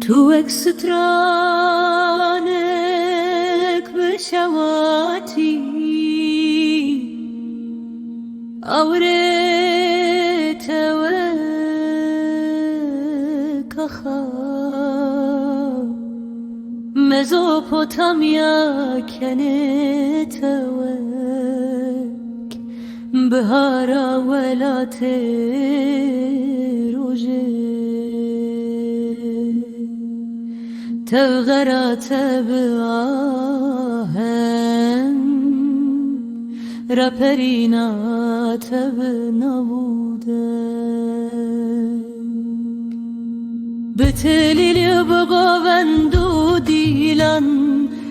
تو اكسترانك بشواتي أوريت وكخا مزوبوتاميا كانت وك بهارا ولا تروجي تغرات بآهن رپرینا تب نبوده بتلیل بگوندو دیلان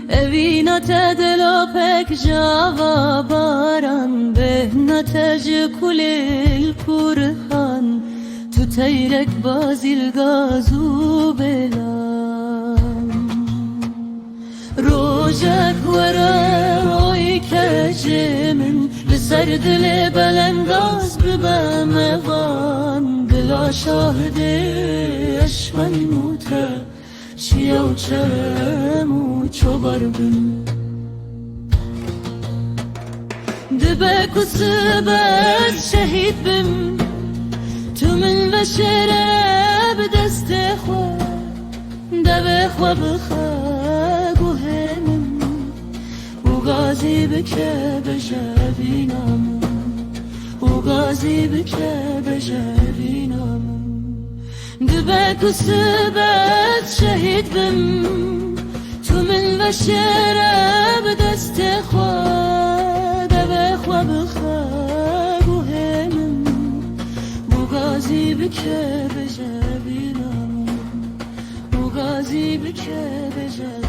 اوینا تدلو پک جاوا باران بهنا تج کل الکرهان تو تیرک بازیل گازو بلان روجك وراي كجمن لسر دل بلنداز ببمغان دلا شاهد اشمن موتا چیا و چمو چوبر بن دبك وسبت شهيد بم تو من بشرب دست خوا دب خوا بخوا گوهنم و غازی بکه بجبینم و غازی بکه بجبینم دبك وسبت شهيد بم تو من بشرب دست خوا دب خوا بخوا گوهنم و غازی بکه بجبینم و غازی بکه بجبینم